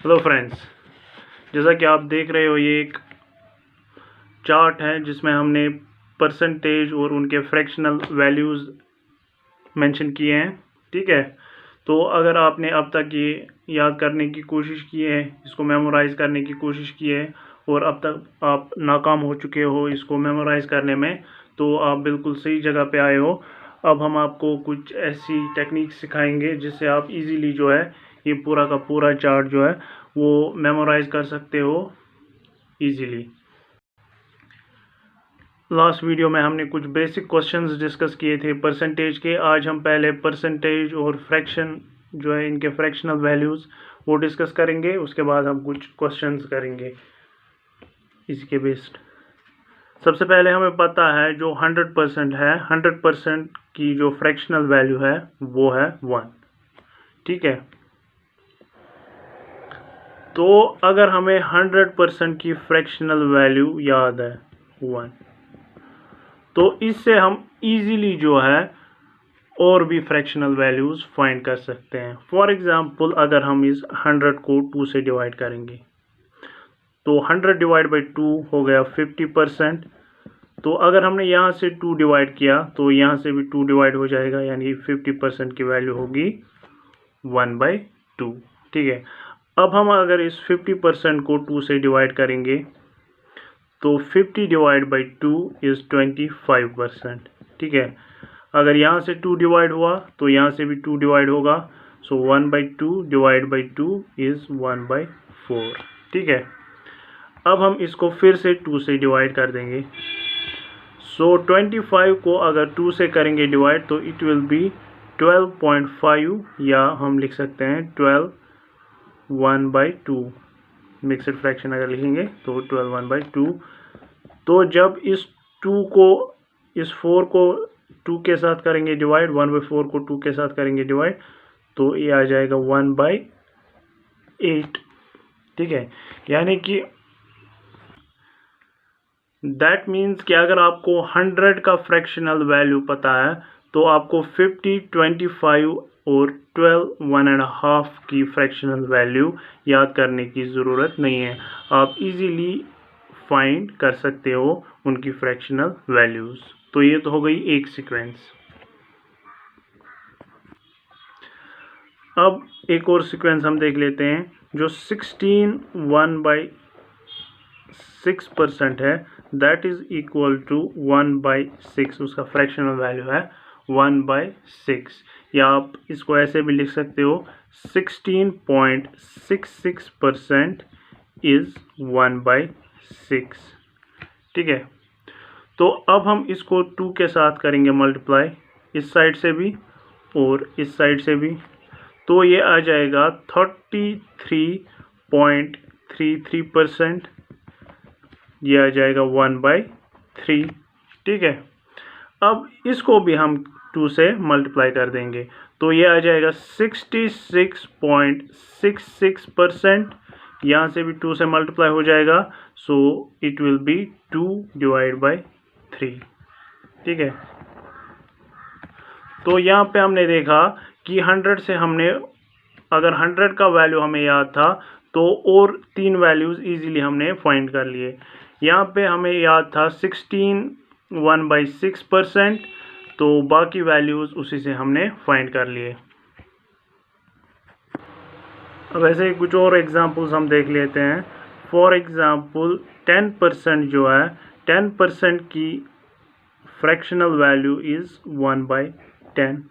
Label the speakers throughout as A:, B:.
A: Hello friends, जैसा कि आप देख रहे हो ये एक चार्ट है जिसमें हमने परसेंटेज और उनके फ्रैक्शनल वैल्यूज़ मेंशन किए हैं। ठीक है, तो अगर आपने अब तक ये याद करने की कोशिश की है, इसको मेमोराइज़ करने की कोशिश की है और अब तक आप नाकाम हो चुके हो इसको मेमोराइज़ करने में, तो आप बिल्कुल सही जगह पे आए हो। अब हम आपको कुछ ऐसी टेक्निक सिखाएंगे जिससे आप इजीली जो है ये पूरा का पूरा चार्ट जो है वो मेमोराइज कर सकते हो इजीली। लास्ट वीडियो में हमने कुछ बेसिक क्वेश्चंस डिस्कस किए थे परसेंटेज के। आज हम पहले परसेंटेज और फ्रैक्शन जो है इनके फ्रैक्शनल वैल्यूज़ वो डिस्कस करेंगे, उसके बाद हम कुछ क्वेश्चंस करेंगे इसके बेस्ड। सबसे पहले हमें पता है जो 100% है, 100% की जो फ्रैक्शनल वैल्यू है वो है 1। ठीक है, तो अगर हमें 100% की फ्रैक्शनल वैल्यू याद है 1, तो इससे हम इजीली जो है और भी फ्रैक्शनल वैल्यूज़ फाइंड कर सकते हैं। फॉर एग्जांपल अगर हम इस 100 को 2 से डिवाइड करेंगे तो 100 डिवाइड बाई 2 हो गया 50%। तो अगर हमने यहाँ से 2 डिवाइड किया तो यहाँ से भी 2 डिवाइड हो जाएगा, यानी 50% की वैल्यू होगी 1/2। ठीक है, अब हम अगर इस 50% को 2 से डिवाइड करेंगे तो 50 डिवाइड बाई 2 इज़ 25%। ठीक है, अगर यहाँ से 2 डिवाइड हुआ तो यहाँ से भी 2 डिवाइड होगा, सो 1/2 डिवाइड बाई 2 इज़ 1/4। ठीक है, अब हम इसको फिर से 2 से डिवाइड कर देंगे। सो 25 को अगर 2 से करेंगे डिवाइड तो इट विल बी 12.5, या हम लिख सकते हैं 12 1/2। मिक्सड फ्रैक्शन अगर लिखेंगे तो 12 1/2। तो जब इस 2 को इस 4 को 2 के साथ करेंगे डिवाइड, 1/4 को 2 के साथ करेंगे डिवाइड, तो ये आ जाएगा 1/8। ठीक है, यानी कि दैट मीन्स कि अगर आपको 100 का फ्रैक्शनल वैल्यू पता है तो आपको 50, 25 और 12 1.5 की फ्रैक्शनल वैल्यू याद करने की ज़रूरत नहीं है। आप इजीली फाइंड कर सकते हो उनकी फ्रैक्शनल वैल्यूज़। तो ये तो हो गई एक सीक्वेंस। अब एक और सीक्वेंस हम देख लेते हैं जो 16 1/6% है, दैट इज इक्वल टू 1/6। उसका फ्रैक्शनल वैल्यू है 1/6, या आप इसको ऐसे भी लिख सकते हो 16.66% इज 1/6। ठीक है, तो अब हम इसको 2 के साथ करेंगे मल्टीप्लाई, इस साइड से भी और इस साइड से भी, तो ये आ जाएगा 33.33%। ये आ जाएगा 1/3। ठीक है, अब इसको भी हम 2 से मल्टीप्लाई कर देंगे तो ये आ जाएगा 66.66%। यहाँ से भी 2 से मल्टीप्लाई हो जाएगा, so it will be 2 divide by 3। ठीक है, तो यहाँ पे हमने देखा कि 100 से हमने अगर 100 का वैल्यू हमें याद था तो और 3 वैल्यूज़ इजीली हमने फाइंड कर लिए। यहाँ पे हमें याद था 16 1/6%, तो बाकी वैल्यूज़ उसी से हमने फाइंड कर लिए। अब ऐसे ही कुछ और एग्जांपल्स हम देख लेते हैं। फॉर एग्जांपल 10% जो है, 10% की फ्रैक्शनल वैल्यू इज़ 1/10।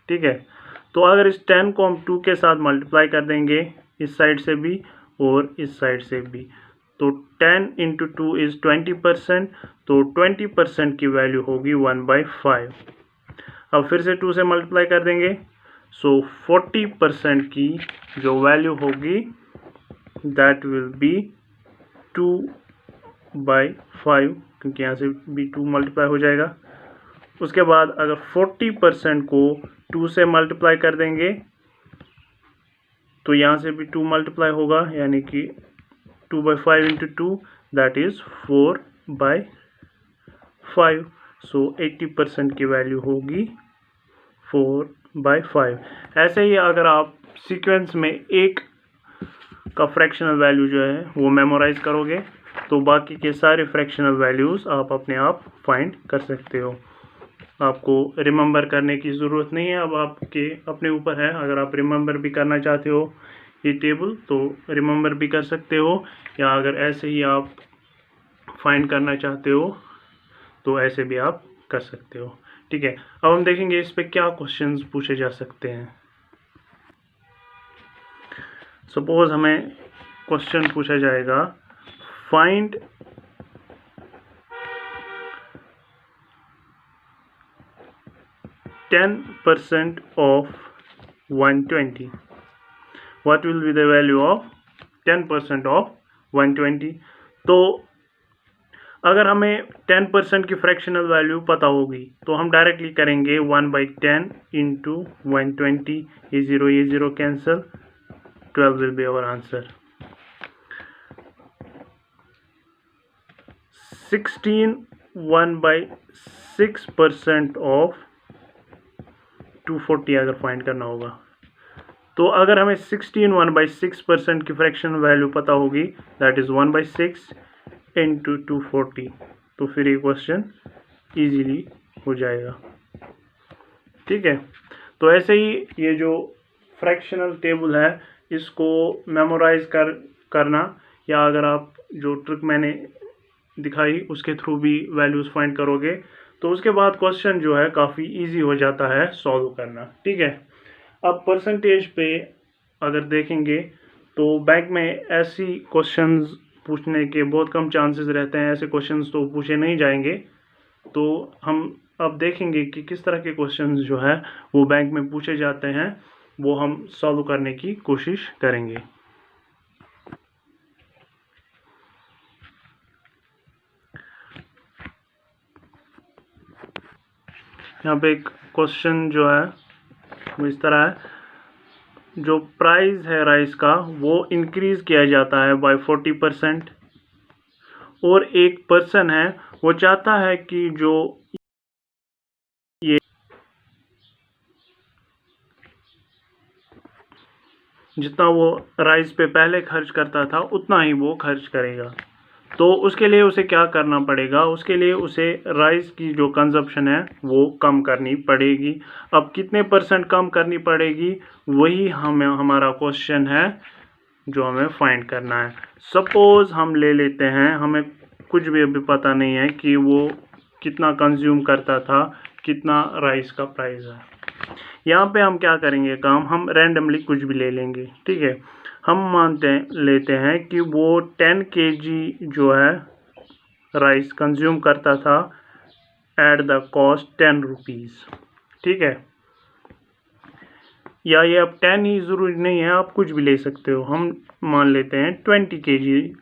A: ठीक है, तो अगर इस 10 को हम 2 के साथ मल्टीप्लाई कर देंगे इस साइड से भी और इस साइड से भी, तो 10 इंटू 2 इज़ 20%, तो 20% की वैल्यू होगी 1/5। अब फिर से 2 से मल्टीप्लाई कर देंगे, सो 40% की जो वैल्यू होगी दैट विल बी 2/5, क्योंकि यहाँ से भी 2 मल्टीप्लाई हो जाएगा। उसके बाद अगर 40% को 2 से मल्टीप्लाई कर देंगे तो यहाँ से भी 2 मल्टीप्लाई होगा, यानी कि 2/5 इंटू 2 दैट इज़ 4/5। सो 80% की वैल्यू होगी 4/5। ऐसे ही अगर आप सीक्वेंस में एक का फ्रैक्शनल वैल्यू जो है वो मेमोराइज करोगे तो बाकी के सारे फ्रैक्शनल वैल्यूज़ आप अपने आप फाइंड कर सकते हो। आपको रिमेंबर करने की ज़रूरत नहीं है, अब आपके अपने ऊपर है। अगर आप रिमेंबर भी करना चाहते हो ये टेबल तो रिमेंबर भी कर सकते हो, या अगर ऐसे ही आप फाइंड करना चाहते हो तो ऐसे भी आप कर सकते हो। ठीक है, अब हम देखेंगे इस पे क्या क्वेश्चंस पूछे जा सकते हैं। सपोज हमें क्वेश्चन पूछा जाएगा find 10% of 120. What will be the value of 10% of 120? तो अगर हमें 10% की फ्रैक्शनल वैल्यू पता होगी तो हम डायरेक्टली करेंगे 1/10 इंटू 120, ये 0 cancel, 12 will be our answer. 16 1/6% of 240 अगर फाइंड करना होगा तो अगर हमें 16 1/6% की फ्रैक्शन वैल्यू पता होगी दैट इज़ 1/6 इंटू 240, तो फिर ये क्वेश्चन इजीली हो जाएगा। ठीक है, तो ऐसे ही ये जो फ्रैक्शनल टेबल है इसको मेमोराइज करना, या अगर आप जो ट्रिक मैंने दिखाई उसके थ्रू भी वैल्यूज़ फाइंड करोगे तो उसके बाद क्वेश्चन जो है काफ़ी इजी हो जाता है सॉल्व करना। ठीक है, अब परसेंटेज पे अगर देखेंगे तो बैंक में ऐसी क्वेश्चंस पूछने के बहुत कम चांसेस रहते हैं, ऐसे क्वेश्चंस तो पूछे नहीं जाएंगे। तो हम अब देखेंगे कि किस तरह के क्वेश्चंस जो है वो बैंक में पूछे जाते हैं, वो हम सॉल्व करने की कोशिश करेंगे। यहाँ पे एक क्वेश्चन जो है वो इस तरह है, जो प्राइस है राइस का वो इंक्रीज किया जाता है बाय 40%, और एक पर्सन है वो चाहता है कि जो ये जितना वो राइस पे पहले खर्च करता था उतना ही वो खर्च करेगा। तो उसके लिए उसे क्या करना पड़ेगा, उसके लिए उसे राइस की जो कंजप्शन है वो कम करनी पड़ेगी। अब कितने परसेंट कम करनी पड़ेगी वही हमारा क्वेश्चन है जो हमें फाइंड करना है। सपोज हम ले लेते हैं, हमें कुछ भी अभी पता नहीं है कि वो कितना कंज्यूम करता था, कितना राइस का प्राइस है। यहाँ पे हम क्या करेंगे काम, हम रैंडमली कुछ भी ले लेंगे। ठीक है, हम लेते हैं कि वो 10 kg जो है राइस कंज्यूम करता था एट द कॉस्ट 10 रुपीज़। ठीक है, या ये अब 10 ही ज़रूरी नहीं है, आप कुछ भी ले सकते हो। हम मान लेते हैं 20 kg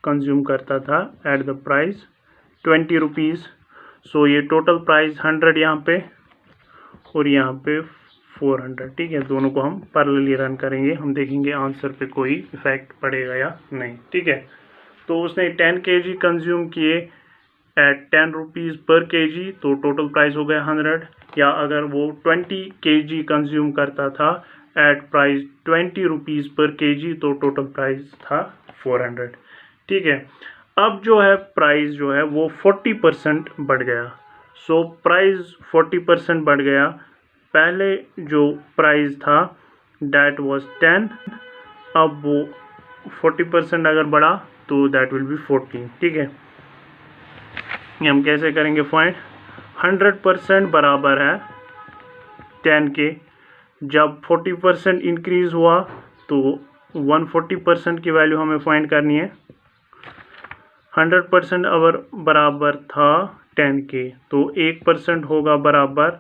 A: कंज्यूम करता था एट द प्राइस 20 रुपीज़। सो ये टोटल प्राइस 100 यहाँ पे और यहाँ पे 400। ठीक है, दोनों को हम पैरेलली रन करेंगे, हम देखेंगे आंसर पे कोई इफेक्ट पड़ेगा या नहीं। ठीक है, तो उसने 10 kg कंज्यूम किए एट 10 रुपीज़ पर kg, तो टोटल प्राइस हो गया 100। या अगर वो 20 kg कंज्यूम करता था एट प्राइस 20 रुपीज़ पर kg, तो टोटल प्राइस था 400। ठीक है, अब जो है प्राइस जो है वो 40% बढ़ गया। सो प्राइस 40% बढ़ गया। पहले जो प्राइस था दैट वाज 10, अब वो 40% अगर बढ़ा तो दैट विल बी 14। ठीक है, ये हम कैसे करेंगे फाइंड, 100% बराबर है 10 के, जब 40% इंक्रीज हुआ तो 140% की वैल्यू हमें फाइंड करनी है। 100% अगर बराबर था 10 के तो 1% होगा बराबर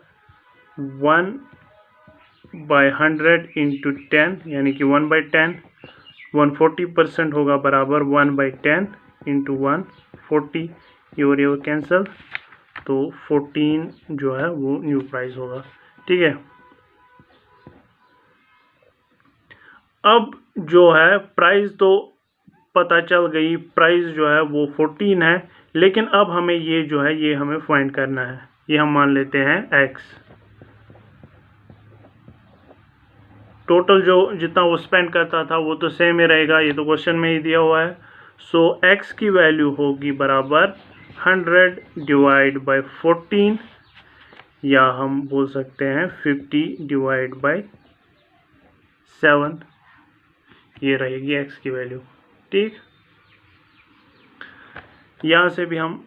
A: 1/100 इंटू 10 यानी कि 1/10। 140% होगा बराबर 1/10 इंटू 140, ये और ये कैंसिल, तो 14 जो है वो न्यू प्राइस होगा। ठीक है, अब जो है प्राइस तो पता चल गई, प्राइस जो है वो 14 है, लेकिन अब हमें ये जो है ये हमें फाइंड करना है। ये हम मान लेते हैं x। टोटल जो जितना वो स्पेंड करता था वो तो सेम ही रहेगा, ये तो क्वेश्चन में ही दिया हुआ है। सो x की वैल्यू होगी बराबर 100 डिवाइड बाय 14, या हम बोल सकते हैं 50 डिवाइड बाय 7, ये रहेगी x की वैल्यू। ठीक, यहाँ से भी हम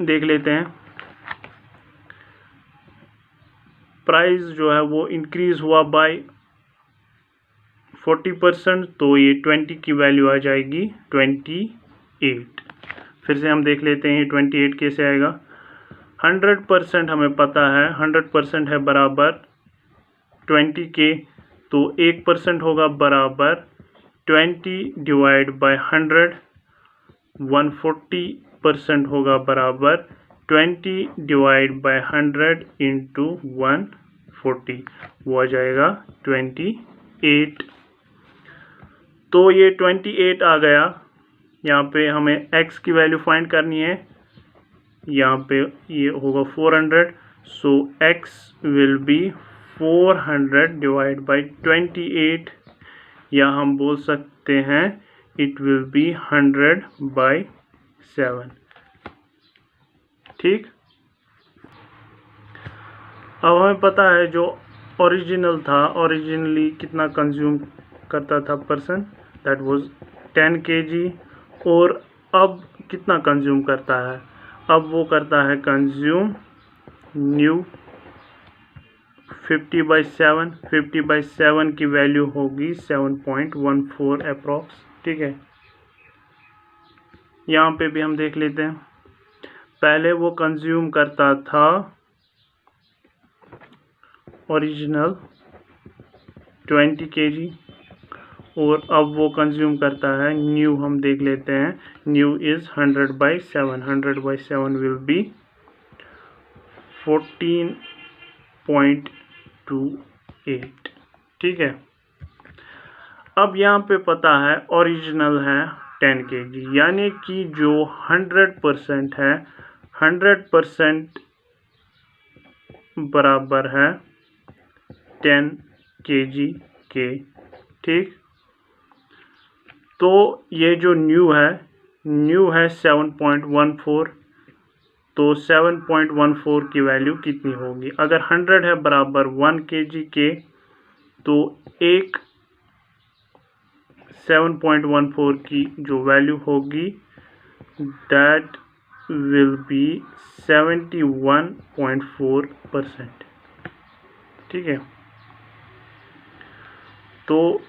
A: देख लेते हैं, प्राइस जो है वो इंक्रीज हुआ बाय 40%, तो ये 20 की वैल्यू आ जाएगी 28। फिर से हम देख लेते हैं 28 कैसे आएगा। 100% हमें पता है, 100% है बराबर 20 के, तो 1% होगा बराबर 20 डिवाइड बाय 100, 140% होगा बराबर 20 डिवाइड बाय 100 इंटू 140, वो आ जाएगा 28। तो ये 28 आ गया। यहाँ पे हमें x की वैल्यू फाइंड करनी है, यहाँ पे ये होगा 400, सो x will be 400 divide by 28, या हम बोल सकते हैं इट विल बी 100 बाय 7। ठीक, अब हमें पता है जो ओरिजिनल था, ओरिजिनली कितना कंज्यूम करता था पर्सन, दैट वाज 10 kg, और अब कितना कंज्यूम करता है, अब वो करता है कंज्यूम न्यू 50/7, 50/7 की वैल्यू होगी 7.14 अप्रॉक्स। ठीक है, यहाँ पे भी हम देख लेते हैं, पहले वो कंज्यूम करता था ओरिजिनल 20 kg, और अब वो कंज्यूम करता है न्यू, हम देख लेते हैं, न्यू इज़ 100/7, 100/7 विल बी 14.28। ठीक है, अब यहाँ पे पता है ओरिजिनल है 10 kg, यानी कि जो 100% है, 100% बराबर है 10 kg के। ठीक, तो ये जो न्यू है 7.14, तो 7.14 की वैल्यू कितनी होगी, अगर 100 है बराबर 1 kg के, तो एक 7.14 की जो वैल्यू होगी दैट विल बी 71.4%। ठीक है, तो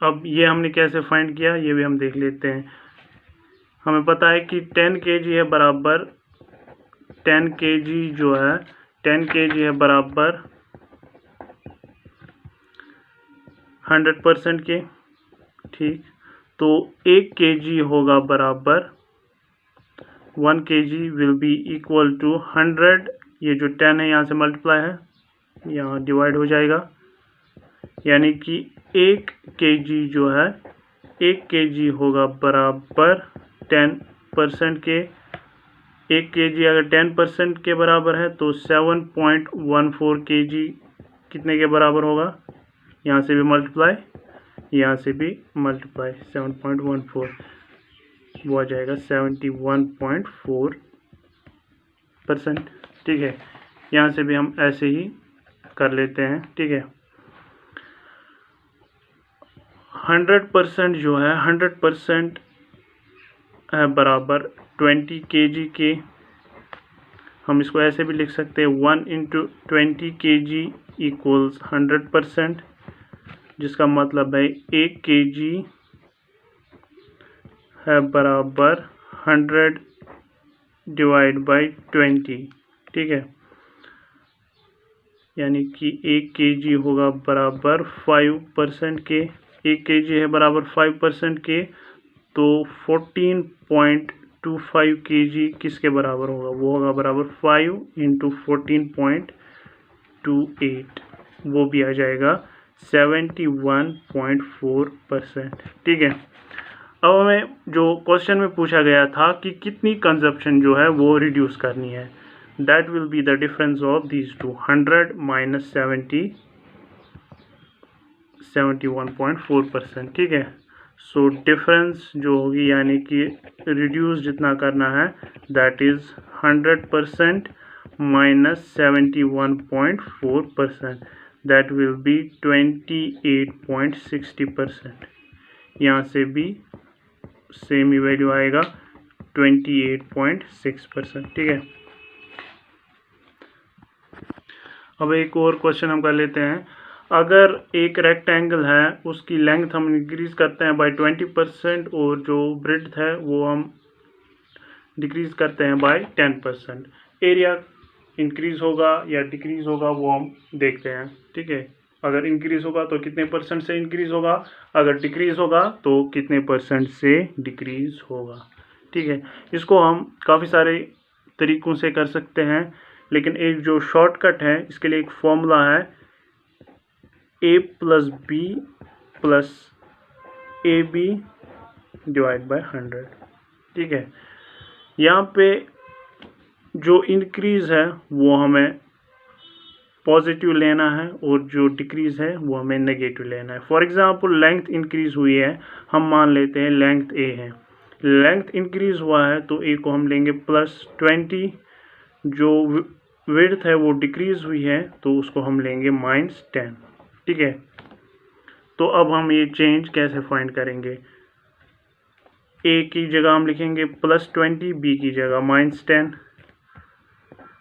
A: अब ये हमने कैसे फाइंड किया, ये भी हम देख लेते हैं। हमें पता है कि 10 kg है बराबर 10 kg जो है 10 kg है बराबर 100% के। ठीक, तो 1 kg होगा बराबर 1 kg will be equal to 100, ये जो 10 है यहाँ से मल्टीप्लाई है, यहाँ डिवाइड हो जाएगा, यानी कि 1 kg जो है 1 kg होगा बराबर 10% के। 1 kg अगर 10% के बराबर है तो 7.14 kg कितने के बराबर होगा, यहाँ से भी मल्टीप्लाई, यहाँ से भी मल्टीप्लाई, 7.14, वो आ जाएगा 71.4%। ठीक है, यहाँ से भी हम ऐसे ही कर लेते हैं। ठीक है, 100% जो है 100% है बराबर 20 kg के। हम इसको ऐसे भी लिख सकते हैं 1 × 20 kg इक्वल्स 100%, जिसका मतलब है 1 kg है बराबर 100 डिवाइड बाय 20। ठीक है, यानी कि 1 kg होगा बराबर 5% के। 1 kg है बराबर 5% के, तो 14.25 kg किसके बराबर होगा, वो होगा बराबर 5 × 14.28, वो भी आ जाएगा 71.4%। ठीक है, अब हमें जो क्वेश्चन में पूछा गया था कि कितनी कंजप्शन जो है वो रिड्यूस करनी है, that will be the difference of these two, 100 minus 71.4%। ठीक है, सो डिफरेंस जो होगी यानी कि रिड्यूस जितना करना है that is 100% minus 71.4%, that will be 28.60%। यहाँ से भी सेम ही वैल्यू आएगा 28.6%। ठीक है, अब एक और क्वेश्चन हम कर लेते हैं। अगर एक रेक्टेंगल है उसकी लेंथ हम इंक्रीज करते हैं बाय 20% और जो ब्रेड्थ है वो हम डिक्रीज करते हैं बाय 10%, एरिया इंक्रीज होगा या डिक्रीज होगा वो हम देखते हैं। ठीक है, अगर इंक्रीज होगा तो कितने परसेंट से इंक्रीज होगा, अगर डिक्रीज होगा तो कितने परसेंट से डिक्रीज होगा। ठीक है, इसको हम काफ़ी सारे तरीक़ों से कर सकते हैं, लेकिन एक जो शॉर्टकट है इसके लिए एक फॉर्मूला है a plus B plus A B divide by 100। ठीक है, यहाँ पे जो इंक्रीज है वो हमें पॉजिटिव लेना है और जो डिक्रीज है वो हमें नेगेटिव लेना है। फॉर एग्जांपल लेंथ इंक्रीज हुई है, हम मान लेते हैं लेंथ ए है, लेंथ इंक्रीज हुआ है तो ए को हम लेंगे +20, जो विड्थ है वो डिक्रीज हुई है तो उसको हम लेंगे -10। ठीक है, तो अब हम ये चेंज कैसे फाइंड करेंगे, ए की जगह हम लिखेंगे +20, बी की जगह -10,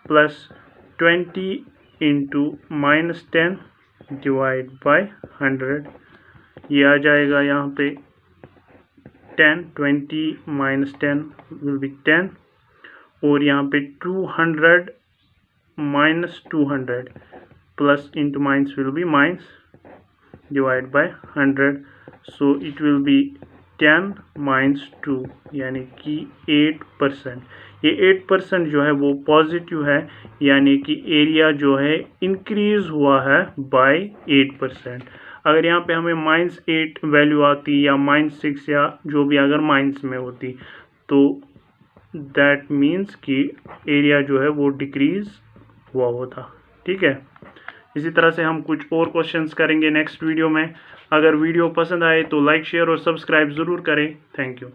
A: +20 इंटू -10 डिवाइड बाय 100, ये आ जाएगा यहाँ पे 10, 20 -10 विल बी 10, और यहाँ पे 200 -200 plus into minus will be minus divide by 100, so it will be 10 - 2 यानी कि 8%। ये 8% जो है वो पॉजिटिव है, यानी कि एरिया जो है इंक्रीज हुआ है बाय 8%। अगर यहाँ पे हमें -8 वैल्यू आती या -6 या जो भी अगर माइनस में होती तो दैट मीन्स कि एरिया जो है वो डिक्रीज हुआ होता। ठीक है, इसी तरह से हम कुछ और क्वेश्चंस करेंगे नेक्स्ट वीडियो में। अगर वीडियो पसंद आए तो लाइक, शेयर और सब्सक्राइब ज़रूर करें। Thank you.